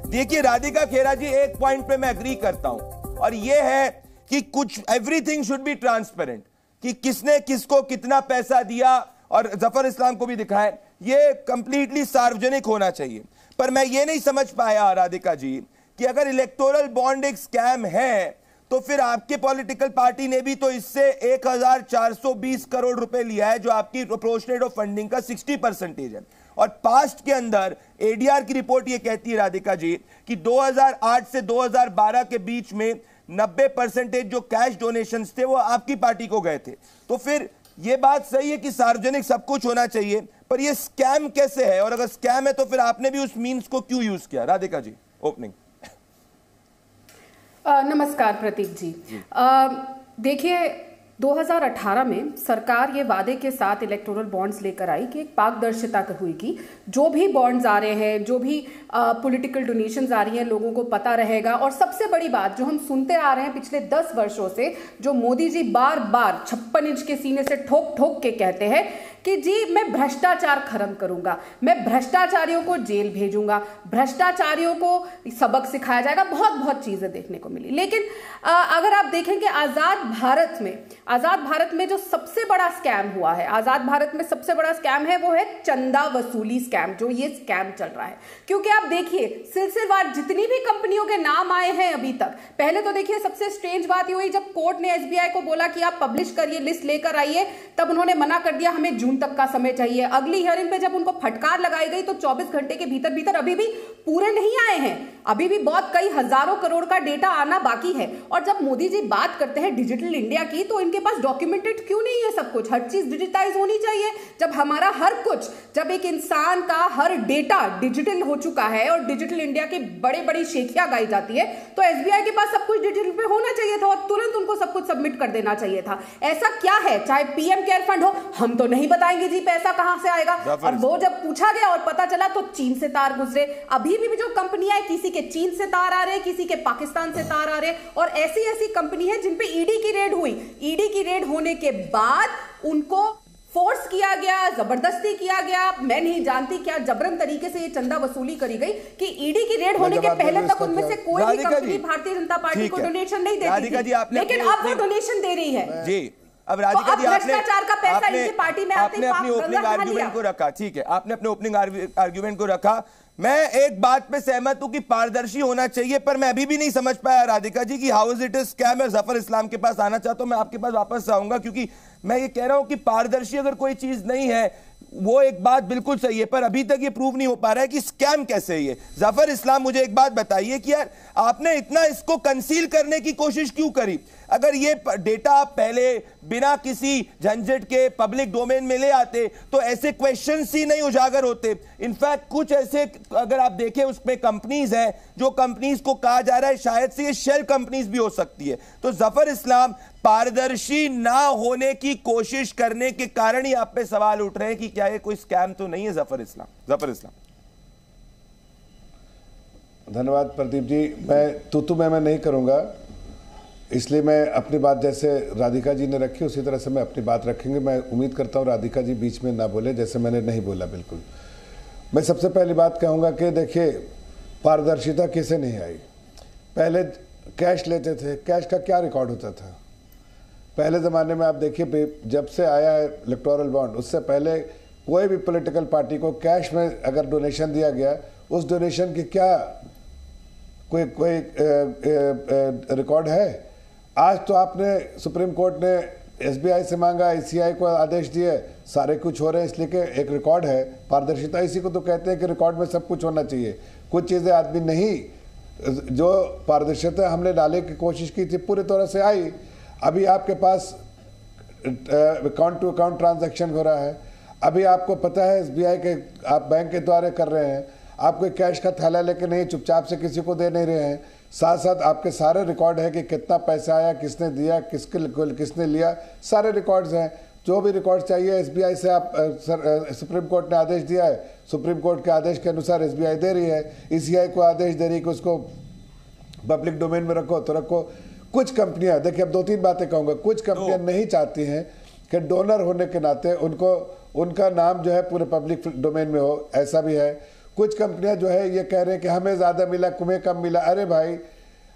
देखिए राधिका खेरा जी, एक पॉइंट पे मैं एग्री करता हूं, और ये है कि कुछ एवरीथिंग शुड बी ट्रांसपेरेंट, कि किसने किसको कितना पैसा दिया, और जफर इस्लाम को भी दिखाए, ये कंप्लीटली सार्वजनिक होना चाहिए। पर मैं ये नहीं समझ पाया राधिका जी कि अगर इलेक्टोरल बॉन्ड एक स्कैम है तो फिर आपके पॉलिटिकल पार्टी ने भी तो इससे 1420 करोड़ रुपए लिया है, जो आपकी प्रोपोर्शनेट ऑफ फंडिंग का 60% है। और पास्ट के अंदर एडीआर की रिपोर्ट ये कहती है राधिका जी कि 2008 से 2012 के बीच में 90% जो कैश डोनेशंस थे वो आपकी पार्टी को गए थे। तो फिर ये बात सही है कि सार्वजनिक सब कुछ होना चाहिए, पर ये स्कैम कैसे है, और अगर स्कैम है तो फिर आपने भी उस मीन्स को क्यों यूज किया? राधिका जी, ओपनिंग। नमस्कार प्रतीक जी। देखिए 2018 में सरकार ये वादे के साथ इलेक्टोरल बॉन्ड्स लेकर आई कि एक पारदर्शिता हुई कि जो भी बॉन्ड्स आ रहे हैं, जो भी पॉलिटिकल डोनेशंस आ रही हैं, लोगों को पता रहेगा। और सबसे बड़ी बात जो हम सुनते आ रहे हैं पिछले 10 वर्षों से, जो मोदी जी बार बार 56 इंच के सीने से ठोक ठोक के कहते हैं कि जी मैं भ्रष्टाचार खत्म करूंगा, मैं भ्रष्टाचारियों को जेल भेजूंगा, भ्रष्टाचारियों को सबक सिखाया जाएगा, बहुत बहुत चीजें देखने को मिली। लेकिन अगर आप देखेंगे आजाद भारत में जो सबसे बड़ा स्कैम हुआ है, आजाद भारत में सबसे बड़ा स्कैम है वो है चंदा वसूली स्कैम, जो ये स्कैम चल रहा है। क्योंकि आप देखिए सिलसिलेवार जितनी भी कंपनियों के नाम आए हैं अभी तक, पहले तो देखिए सबसे स्ट्रेंज बात ये हुई जब कोर्ट ने एसबीआई को बोला कि आप पब्लिश करिए, लिस्ट लेकर आइए, तब उन्होंने मना कर दिया, हमें जून तक का समय चाहिए। अगली हियरिंग पे जब उनको फटकार लगाई गई तो 24 घंटे के भीतर भीतर अभी भी पूरे नहीं आए हैं, अभी भी बहुत कई हजारों करोड़ का डेटा आना बाकी है। और जब मोदी जी बात करते हैं डिजिटल इंडिया की, तो इनके पास डॉक्यूमेंटेड क्यों नहीं है सब कुछ? हर चीज डिजिटाइज होनी चाहिए। जब हमारा हर कुछ, जब एक इंसान का हर डेटा डिजिटल हो चुका है और डिजिटल इंडिया की बड़ी बड़ी शेखियां गाई जाती है, तो एसबीआई के पास सब कुछ डिजिटल पे होना चाहिए था और तुरंत उनको सब कुछ सबमिट कर देना चाहिए था। ऐसा क्या है, चाहे पीएम केयर फंड हो, हम तो नहीं बताएंगे जी पैसा कहां से आएगा। और वो जब पूछा गया और पता चला तो चीन से तार गुजरे। अभी भी जो कंपनियां है, किसी के चीन से तार आ रहे, किसी के पाकिस्तान से तार आ रहे, और ऐसी ऐसी कंपनी है जिन पे ईडी की रेड हुई। ईडी की रेड होने के बाद उनको फोर्स किया गया, जबरदस्ती किया गया, मैं नहीं जानती क्या जबरन तरीके से ये चंदा वसूली करी गई कि ईडी की रेड होने के पहले तक उनमें से कोई भी कंपनी भारतीय जनता पार्टी को डोनेशन नहीं देती थी, लेकिन अब वो डोनेशन दे रही है जी। अब राधिका जी भ्रष्टाचार का पैसा इनकी पार्टी में आते आपने अपनी ओपनिंग आर्ग्यूमेंट को रखा, ठीक है, आपने अपने ओपनिंग आर्ग्यूमेंट को रखा। मैं एक बात पे सहमत हूं कि पारदर्शी होना चाहिए, पर मैं अभी भी नहीं समझ पाया राधिका जी कि हाउ इज इट स्कैम। मैं जफर इस्लाम के पास आना चाहता हूं, मैं आपके पास वापस आऊंगा, क्योंकि मैं ये कह रहा हूं कि पारदर्शी अगर कोई चीज नहीं है, वो एक बात बिल्कुल सही है, पर अभी तक ये प्रूव नहीं हो पा रहा है कि स्कैम कैसे है ये। जफर इस्लाम, मुझे एक बात बताइए कि यार आपने इतना इसको कंसील करने की कोशिश क्यों करी? अगर ये डेटा आप पहले बिना किसी झंझट के पब्लिक डोमेन में ले आते तो ऐसे क्वेश्चंस ही नहीं उजागर होते। इनफैक्ट कुछ ऐसे अगर आप देखें उसमें कंपनीज हैं जो कंपनीज को कहा जा रहा है शायद से ये शेल कंपनीज भी हो सकती है। तो जफर इस्लाम, पारदर्शी ना होने की कोशिश करने के कारण ही आप पे सवाल उठ रहे हैं कि क्या ये कोई स्कैम तो नहीं है? जफर इस्लाम। धन्यवाद प्रदीप जी। मैं नहीं करूंगा, इसलिए मैं अपनी बात जैसे राधिका जी ने रखी उसी तरह से मैं अपनी बात रखेंगे। मैं उम्मीद करता हूं राधिका जी बीच में ना बोले, जैसे मैंने नहीं बोला। बिल्कुल, मैं सबसे पहली बात कहूंगा कि देखिए पारदर्शिता किसे नहीं आई। पहले कैश लेते थे, कैश का क्या रिकॉर्ड होता था? पहले ज़माने में आप देखिए, जब से आया है इलेक्टोरल बॉन्ड, उससे पहले कोई भी पॉलिटिकल पार्टी को कैश में अगर डोनेशन दिया गया, उस डोनेशन की क्या कोई रिकॉर्ड है? आज तो आपने सुप्रीम कोर्ट ने एसबीआई से मांगा, ईसीआई को आदेश दिए, सारे कुछ हो रहे हैं, इसलिए कि एक रिकॉर्ड है। पारदर्शिता इसी को तो कहते हैं कि रिकॉर्ड में सब कुछ होना चाहिए। कुछ चीज़ें आदमी नहीं, जो पारदर्शिता हमने डालने की कोशिश की थी पूरी तरह से आई। अभी आपके पास अकाउंट टू अकाउंट ट्रांजैक्शन हो रहा है। अभी आपको पता है एसबीआई के आप बैंक के द्वारा कर रहे हैं, आप कोई कैश का थैला लेके नहीं चुपचाप से किसी को दे नहीं रहे हैं। साथ साथ आपके सारे रिकॉर्ड है कि कितना पैसा आया, किसने दिया, किसने लिया, सारे रिकॉर्ड्स हैं। जो भी रिकॉर्ड चाहिए एसबीआई से आप सुप्रीम कोर्ट ने आदेश दिया है, सुप्रीम कोर्ट के आदेश के अनुसार एसबीआई दे रही है। ईसीआई को आदेश दे रही है कि उसको पब्लिक डोमेन में रखो तो रखो। कुछ कंपनियां, देखिए अब 2-3 बातें कहूँगा, कुछ कंपनियां नहीं चाहती हैं कि डोनर होने के नाते उनका नाम जो है पूरे पब्लिक डोमेन में हो, ऐसा भी है। कुछ कंपनियां जो है ये कह रहे हैं कि हमें ज़्यादा मिला, तुम्हें कम मिला। अरे भाई,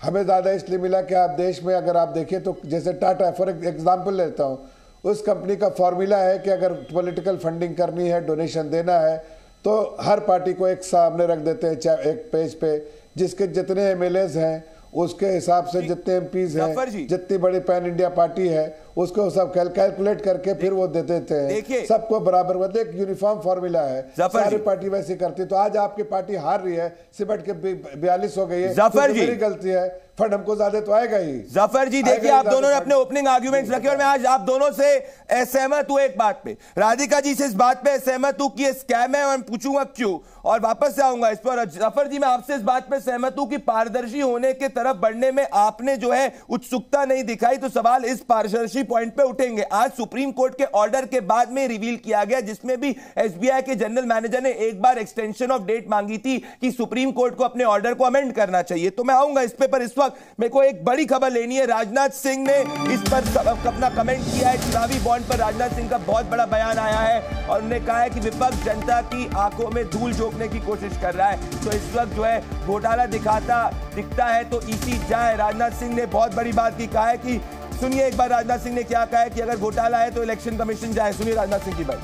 हमें ज़्यादा इसलिए मिला कि आप देश में अगर आप देखें तो जैसे टाटा, फॉर एग्जाम्पल लेता हूँ, उस कंपनी का फॉर्मूला है कि अगर पॉलिटिकल फंडिंग करनी है, डोनेशन देना है, तो हर पार्टी को एक सामने रख देते हैं एक पेज पे, जिसके जितने एमएलएज हैं उसके हिसाब से, जितने एमपीज हैं, जितनी बड़ी पैन इंडिया पार्टी है उसको सब कैलकुलेट करके फिर वो दे देते हैं सबको बराबर। मतलब एक यूनिफॉर्म फॉर्मूला है, सारी पार्टी वैसे करती। तो आज आपकी पार्टी हार रही है, सिमट के 42 हो गई है, तो मेरी गलती है, फंड हमको ज्यादा तो आएगा ही। जफर जी देखिए, आप दोनों ने अपने ओपनिंग आर्ग्यूमेंट्स रखे और मैं आज आप दोनों से असहमत हूं एक बात पे। राधिका जी से इस बात पे असहमत हूं कि ये स्कैम है और पूछूंगा क्यों, और वापस से आऊंगा इस पर। जफर जी, मैं आपसे इस बात पे सहमत हूं कि पारदर्शी होने के तरफ बढ़ने में आपने जो है उत्सुकता नहीं दिखाई, तो सवाल इस पारदर्शी पॉइंट पे उठेंगे। आज सुप्रीम कोर्ट के ऑर्डर के बाद में रिवील किया गया, जिसमें भी एसबीआई के जनरल मैनेजर ने एक बार एक्सटेंशन ऑफ डेट मांगी थी कि सुप्रीम कोर्ट को अपने ऑर्डर को अमेंड करना चाहिए। तो मैं आऊंगा इस पे, पर इस वक्त मेरे को एक बड़ी खबर लेनी है। राजनाथ सिंह ने इस पर अपना कमेंट किया है। चुनावी बॉन्ड पर राजनाथ सिंह का बहुत बड़ा बयान आया है और उन्होंने कहा है कि विपक्ष जनता की आंखों में धूल झोंकने की कोशिश कर रहा है। तो इस वक्त जो है घोटाला दिखता है तो ईसी जाए। राजनाथ सिंह ने बहुत बड़ी बात की, कहा है कि सुनिए एक बार राजनाथ सिंह ने क्या कहा है कि अगर घोटाला है तो इलेक्शन कमीशन जाए। सुनिए राजनाथ सिंह की बात।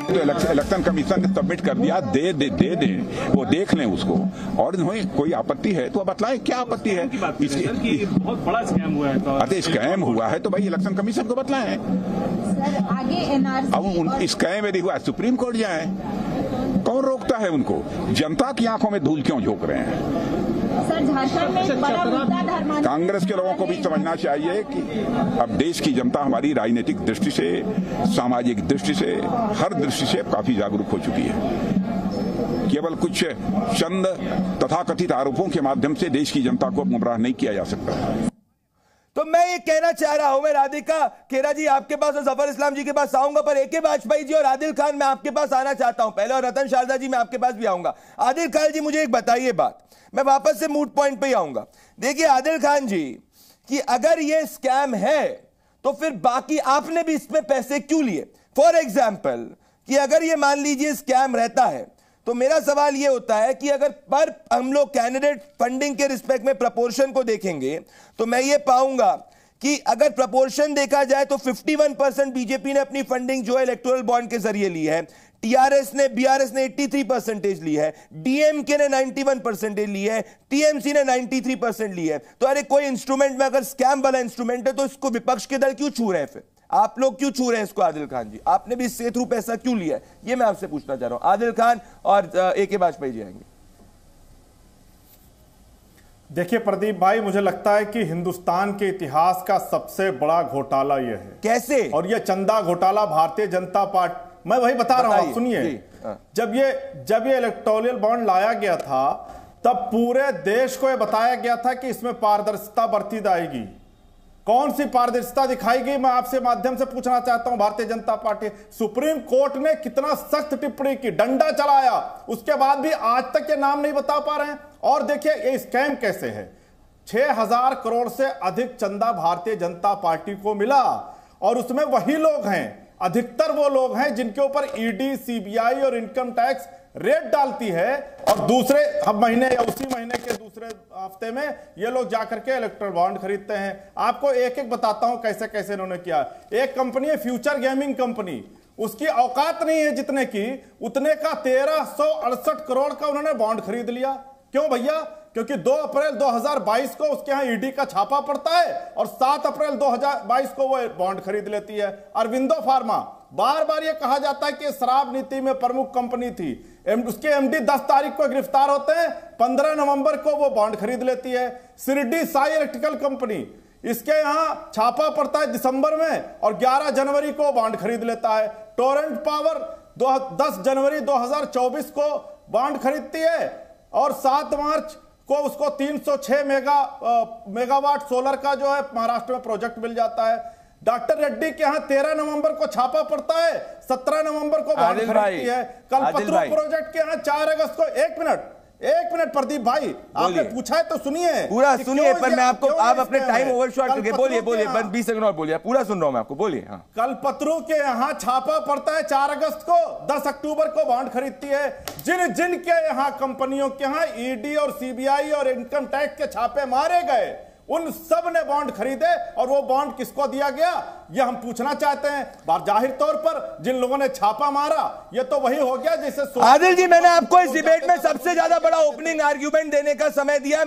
तो इलेक्शन कमीशन ने सबमिट कर दिया, दे दें, वो देख लें उसको, और कोई आपत्ति है तो बतलाएं क्या आपत्ति है। बहुत बड़ा स्कैम हुआ है, अरे स्कैम हुआ है तो भाई इलेक्शन कमीशन को बतलाएं। सर आगे एनआरसी अब स्कैम यदि हुआ सुप्रीम कोर्ट जाए, कौन रोकता है उनको? जनता की आंखों में धूल क्यों झोंक रहे हैं? सर झारखंड में एक बड़ा मुद्दा धर्मांतरण। कांग्रेस के लोगों को भी समझना चाहिए कि अब देश की जनता हमारी राजनीतिक दृष्टि से, सामाजिक दृष्टि से, हर दृष्टि से काफी जागरूक हो चुकी है। केवल कुछ चंद तथाकथित आरोपों के माध्यम से देश की जनता को गुमराह नहीं किया जा सकता। तो मैं ये कहना चाह रहा हूं, मैं राधिका खेरा जी आपके पास और जफर इस्लाम जी के पास आऊंगा, पर AK वाजपेयी जी और आदिल खान मैं आपके पास आना चाहता हूं पहले, और रतन शारदा जी मैं आपके पास भी आऊंगा। आदिल खान जी मुझे एक बताइए बात, मैं वापस से मूड पॉइंट पे ही आऊंगा। देखिए आदिल खान जी, कि अगर ये स्कैम है तो फिर बाकी आपने भी इसमें पैसे क्यों लिए? फॉर एग्जाम्पल कि अगर ये मान लीजिए स्कैम रहता है तो मेरा सवाल यह होता है कि अगर पर हम लोग कैंडिडेट फंडिंग के रिस्पेक्ट में प्रपोर्शन को देखेंगे तो मैं ये पाऊंगा कि अगर प्रपोर्शन देखा जाए तो 51% बीजेपी ने अपनी फंडिंग जो है इलेक्टोरल बॉन्ड के जरिए ली है, बीआरएस ने 83% ली है, डीएमके ने 91% ली है, टीएमसी ने 93% ली है। तो अरे कोई इंस्ट्रूमेंट में अगर स्कैम वाला इंस्ट्रूमेंट है तो इसको विपक्ष के दल क्यों छू रहे हैं? फिर आप लोग क्यों छू रहे हैं इसको? आदिल खान जी, आपने भी इससे थ्रू पैसा क्यों लिया है, ये मैं आपसे पूछना चाह रहा हूं। आदिल खान और AK वाजपेयी जी आएंगे। देखिए प्रदीप भाई, मुझे लगता है कि हिंदुस्तान के इतिहास का सबसे बड़ा घोटाला यह है। कैसे? और यह चंदा घोटाला भारतीय जनता पार्टी, मैं वही बता रहा हूं, सुनिए। जब ये इलेक्टोरल बॉन्ड लाया गया था तब पूरे देश को यह बताया गया था कि इसमें पारदर्शिता बरती जाएगी। कौन सी पारदर्शिता दिखाई गई, मैं आपसे माध्यम से पूछना चाहता हूं। Bharatiya Janata party, supreme court ने कितना सख्त टिप्पणी की, डंडा चलाया, उसके बाद भी आज तक ये नाम नहीं बता पा रहे हैं। और देखिए ये स्कैम कैसे है। 6000 करोड़ से अधिक चंदा भारतीय जनता पार्टी को मिला, और उसमें वही लोग हैं, अधिकतर वो लोग हैं जिनके ऊपर ईडी, सीबीआई और इनकम टैक्स रेट डालती है, और दूसरे महीने या उसी महीने के दूसरे हफ्ते में ये लोग जाकर के इलेक्टोरल बॉन्ड खरीदते हैं। आपको एक एक बताता हूं कैसे कैसे इन्होंने किया। एक कंपनी है फ्यूचर गेमिंग कंपनी, उसकी औकात नहीं है जितने की, उतने का 1368 करोड़ का उन्होंने बॉन्ड खरीद लिया। क्यों भैया? क्योंकि 2 अप्रैल 2022 को उसके यहां ईडी का छापा पड़ता है और 7 अप्रैल 2022 को वो बॉन्ड खरीद लेती है। अरविंदो फार्मा, बार बार ये कहा जाता है कि शराब नीति में प्रमुख कंपनी थी, उसके एमडी 10 तारीख को गिरफ्तार होते हैं, 15 नवंबर को वो बॉन्ड खरीद लेती है। शिरडी साई इलेक्ट्रिकल कंपनी, इसके यहां छापा पड़ता है दिसंबर में और 11 जनवरी को बॉन्ड खरीद लेता है। टोरेंट पावर 10 जनवरी 2024 को बॉन्ड खरीदती है और 7 मार्च को उसको 306 मेगावाट सोलर का जो है महाराष्ट्र में प्रोजेक्ट मिल जाता है। डॉक्टर रेड्डी के यहां 13 नवंबर को छापा पड़ता है, 17 नवंबर को बॉन्ड खरीदती है। कल्पतरू प्रोजेक्ट के यहां 4 अगस्त को, 1 मिनट, एक मिनट प्रदीप भाई, आपने पूछा है तो सुनिए, पूरा सुनिए, पर मैं आपको, आप अपने टाइम ओवरशॉट करके बोलिए 20 सेकंड और बोलिए, पूरा सुन रहा हूं मैं आपको, बोलिए। हाँ, कल्पतरू के यहाँ छापा पड़ता है 4 अगस्त को, 10 अक्टूबर को बॉन्ड खरीदती है। जिन के यहाँ कंपनियों के यहाँ ईडी और सीबीआई और इनकम टैक्स के छापे मारे गए, उन सब ने बॉन्ड खरीदे, और वो बॉन्ड किसको दिया गया, ये हम पूछना चाहते हैं। बार जाहिर तौर पर जिन लोगों ने छापा मारा, ये तो वही हो गया जिसे आदिल जी, मैंने आपको इस डिबेट में सबसे ज्यादा बड़ा ओपनिंग आर्ग्यूमेंट देने का समय दिया।